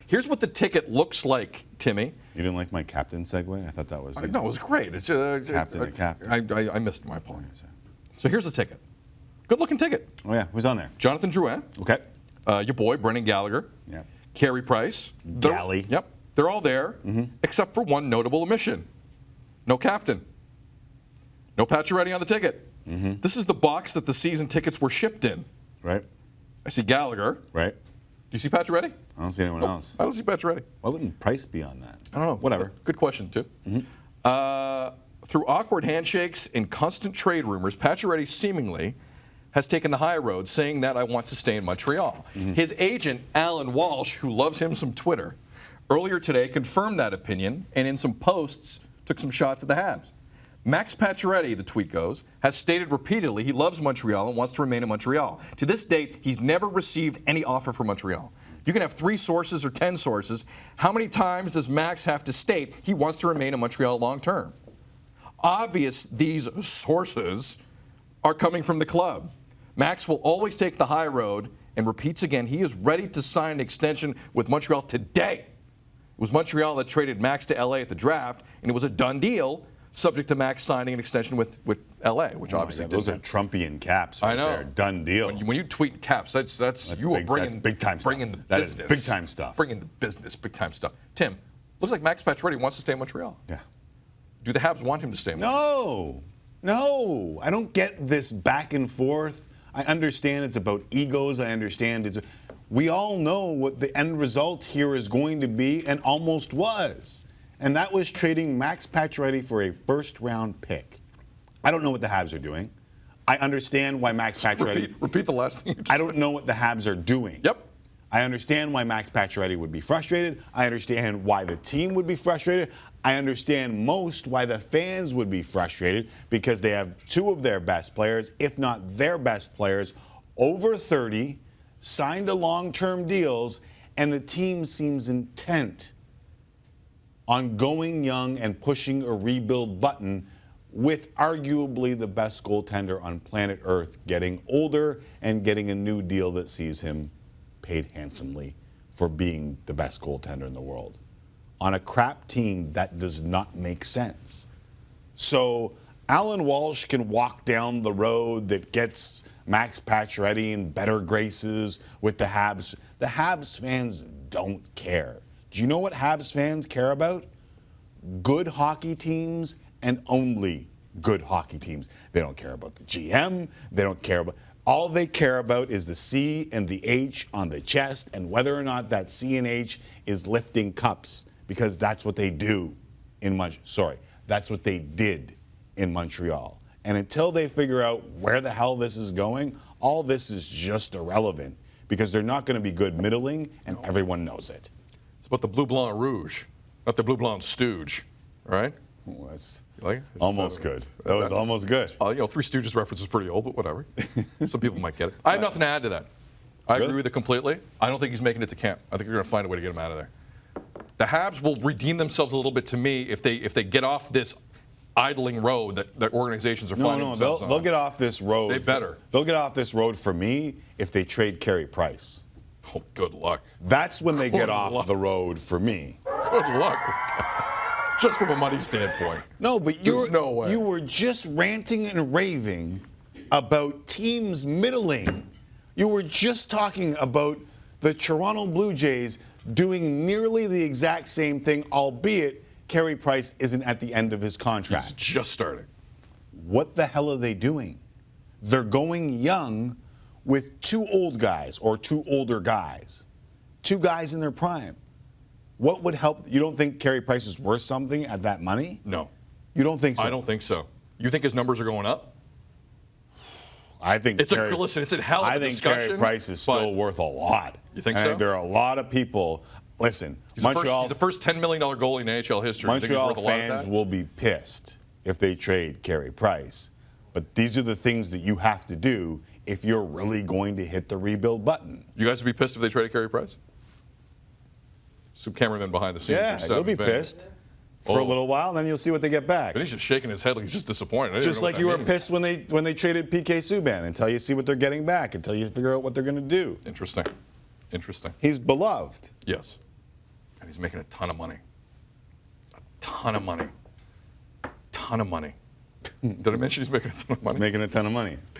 Here's what the ticket looks like, Timmy. You didn't like my captain segue? I thought that was No, it was great. It's captain to captain. I missed my point. So here's the ticket. Good-looking ticket. Oh, yeah. Who's on there? Jonathan Drouin. Okay. Your boy, Brendan Gallagher. Yeah. Carey Price. Gally. Yep. They're all there, except for one notable omission. No captain. No Pacioretty on the ticket. This is the box that the season tickets were shipped in. Right. I see Gallagher. Right. Do you see Pacioretty? I don't see anyone else. I don't see Pacioretty. Why wouldn't Price be on that? I don't know. Whatever. Good question, too. Through awkward handshakes and constant trade rumors, Pacioretty seemingly has taken the high road, saying that I want to stay in Montreal. His agent, Alan Walsh, who loves him some Twitter, earlier today confirmed that opinion and in some posts took some shots at the Habs. Max Pacioretty, the tweet goes, has stated repeatedly he loves Montreal and wants to remain in Montreal. To this date, he's never received any offer from Montreal. You can have 3 sources or 10 sources. How many times does Max have to state he wants to remain in Montreal long term? Obvious these sources are coming from the club. Max will always take the high road and repeats again he is ready to sign an extension with Montreal today. It was Montreal that traded Max to LA at the draft, and it was a done deal, subject to Max signing an extension with LA, which obviously those are Trumpian caps. Right, I know. There. Done deal. When you tweet caps, that's you are bringing that's big time stuff. Bringing the that business. Is big time stuff. Bringing the business, big time stuff. Tim, looks like Max Pacioretty wants to stay in Montreal. Yeah. Do the Habs want him to stay in Montreal? No. I don't get this back and forth. I understand it's about egos. I understand it's. We all know what the end result here is going to be, and almost was. And that was trading Max Pacioretty for a first-round pick. I don't know what the Habs are doing. I understand why Max Pacioretty. Repeat the last thing you just I don't know what the Habs are doing. Yep. I understand why Max Pacioretty would be frustrated. I understand why the team would be frustrated. I understand most why the fans would be frustrated because they have 2 of their best players, if not their best players, over 30, signed to long-term deals, and the team seems intent on going young and pushing a rebuild button with arguably the best goaltender on planet Earth getting older and getting a new deal that sees him paid handsomely for being the best goaltender in the world. On a crap team, that does not make sense. So Alan Walsh can walk down the road that gets Max Pacioretty in better graces with the Habs. The Habs fans don't care. Do you know what Habs fans care about? Good hockey teams and only good hockey teams. They don't care about the GM. They don't care about. All they care about is the C and the H on the chest and whether or not that C and H is lifting cups, because that's what they do in that's what they did in Montreal. And until they figure out where the hell this is going, all this is just irrelevant because they're not going to be good middling, and everyone knows it. It's about the Bleu Blanc Rouge, not the Bleu Blanc Stooge, right? Well, that's like almost good. That was almost good. Three Stooges reference is pretty old, but whatever. Some people might get it. I have nothing to add to that. I agree with it completely. I don't think he's making it to camp. I think you're going to find a way to get him out of there. The Habs will redeem themselves a little bit to me if they get off this idling road that organizations are finding themselves on. They'll get off this road. They better. They'll get off this road for me if they trade Carey Price. Oh, good luck. That's when they get off the road for me. Good luck. Just from a money standpoint. No, but you were just ranting and raving about teams middling. You were just talking about the Toronto Blue Jays doing nearly the exact same thing, albeit Carey Price isn't at the end of his contract. He's just starting. What the hell are they doing? They're going young with 2 old guys or 2 older guys. 2 guys in their prime. What would help? You don't think Carey Price is worth something at that money? No. You don't think so? I don't think so. You think his numbers are going up? I think it's it's a hell of a discussion. Carey Price is still worth a lot. You think so? There are a lot of people. Listen, he's the first $10 million goalie in NHL history. Montreal fans will be pissed if they trade Carey Price. But these are the things that you have to do if you're really going to hit the rebuild button. You guys would be pissed if they traded Carey Price? Some cameramen behind the scenes. Yeah, you'll be pissed for a little while, and then you'll see what they get back. But he's just shaking his head like he's just disappointed. Just like you were pissed when they traded PK Subban until you see what they're getting back, until you figure out what they're going to do. Interesting. He's beloved. Yes. he's making a ton of money. A ton of money. Ton of money. Did I mention he's making a ton of money? He's making a ton of money.